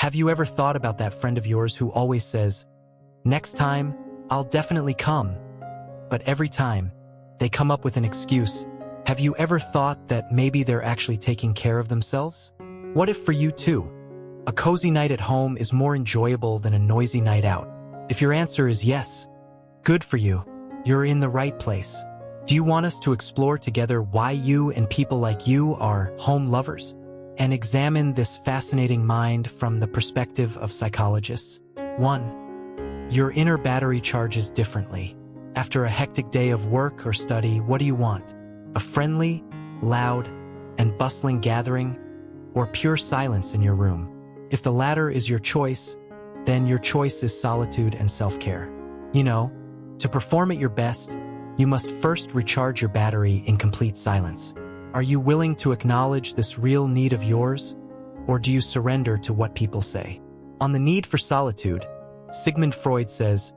Have you ever thought about that friend of yours who always says, "Next time, I'll definitely come," but every time, they come up with an excuse? Have you ever thought that maybe they're actually taking care of themselves? What if for you too, a cozy night at home is more enjoyable than a noisy night out? If your answer is yes, good for you. You're in the right place. Do you want us to explore together why you and people like you are home lovers, and examine this fascinating mind from the perspective of psychologists? 1. Your inner battery charges differently. After a hectic day of work or study, what do you want? A friendly, loud, and bustling gathering, or pure silence in your room? If the latter is your choice, then your choice is solitude and self-care. You know, to perform at your best, you must first recharge your battery in complete silence. Are you willing to acknowledge this real need of yours, or do you surrender to what people say? On the need for solitude, Sigmund Freud says,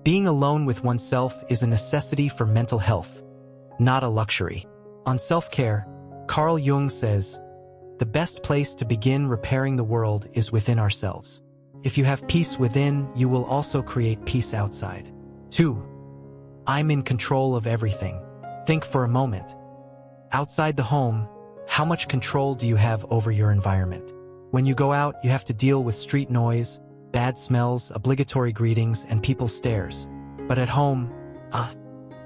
being alone with oneself is a necessity for mental health, not a luxury. On self-care, Carl Jung says, the best place to begin repairing the world is within ourselves. If you have peace within, you will also create peace outside. 2. I'm in control of everything. Think for a moment. Outside the home, how much control do you have over your environment? When you go out, you have to deal with street noise, bad smells, obligatory greetings, and people's stares. But at home,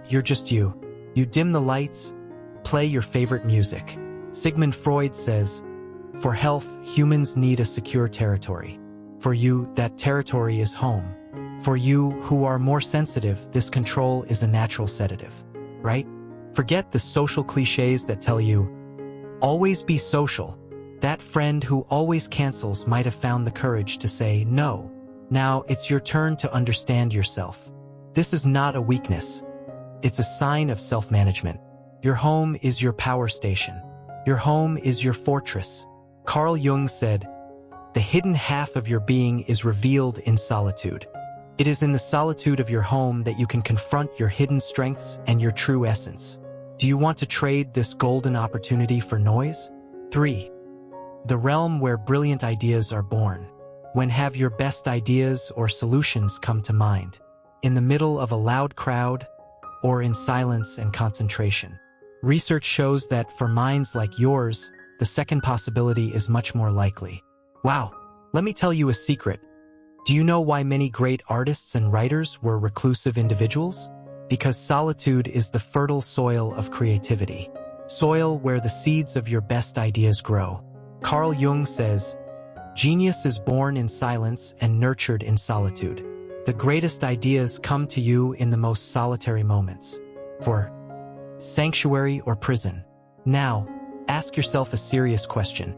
you're just you. You dim the lights, play your favorite music. Sigmund Freud says, for health, humans need a secure territory. For you, that territory is home. For you, who are more sensitive, this control is a natural sedative, right? Forget the social cliches that tell you, always be social. That friend who always cancels might have found the courage to say no. Now it's your turn to understand yourself. This is not a weakness. It's a sign of self-management. Your home is your power station. Your home is your fortress. Carl Jung said, the hidden half of your being is revealed in solitude. It is in the solitude of your home that you can confront your hidden strengths and your true essence. Do you want to trade this golden opportunity for noise? 3. The realm where brilliant ideas are born. When have your best ideas or solutions come to mind? In the middle of a loud crowd, or in silence and concentration? Research shows that for minds like yours, the second possibility is much more likely. Wow, let me tell you a secret. Do you know why many great artists and writers were reclusive individuals? Because solitude is the fertile soil of creativity, soil where the seeds of your best ideas grow. Carl Jung says, genius is born in silence and nurtured in solitude. The greatest ideas come to you in the most solitary moments. 4. Sanctuary or prison? Now, ask yourself a serious question.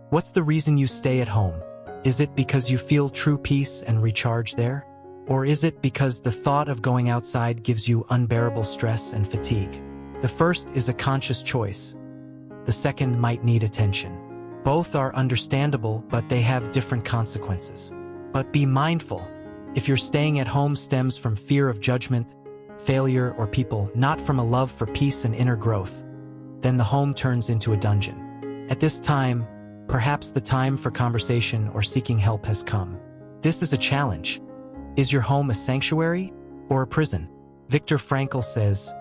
What's the reason you stay at home? Is it because you feel true peace and recharge there? Or is it because the thought of going outside gives you unbearable stress and fatigue? The first is a conscious choice. The second might need attention. Both are understandable, but they have different consequences. But be mindful. If your staying at home stems from fear of judgment, failure, or people, not from a love for peace and inner growth, then the home turns into a dungeon. At this time, perhaps the time for conversation or seeking help has come. This is a challenge. Is your home a sanctuary or a prison? Viktor Frankl says,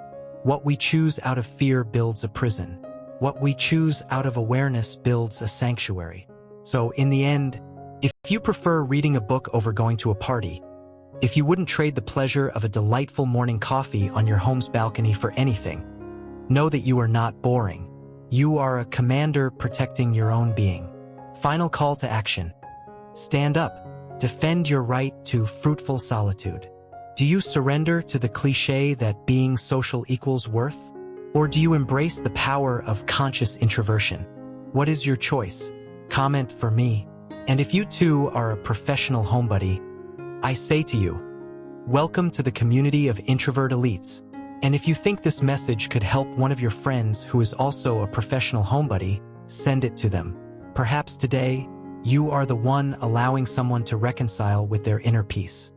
what we choose out of fear builds a prison. What we choose out of awareness builds a sanctuary. So in the end, if you prefer reading a book over going to a party, if you wouldn't trade the pleasure of a delightful morning coffee on your home's balcony for anything, know that you are not boring. You are a commander protecting your own being. Final call to action. Stand up. Defend your right to fruitful solitude. Do you surrender to the cliché that being social equals worth? Or do you embrace the power of conscious introversion? What is your choice? Comment for me. And if you too are a professional homebody, I say to you, welcome to the community of introvert elites. And if you think this message could help one of your friends who is also a professional homebody, send it to them. Perhaps today, you are the one allowing someone to reconcile with their inner peace.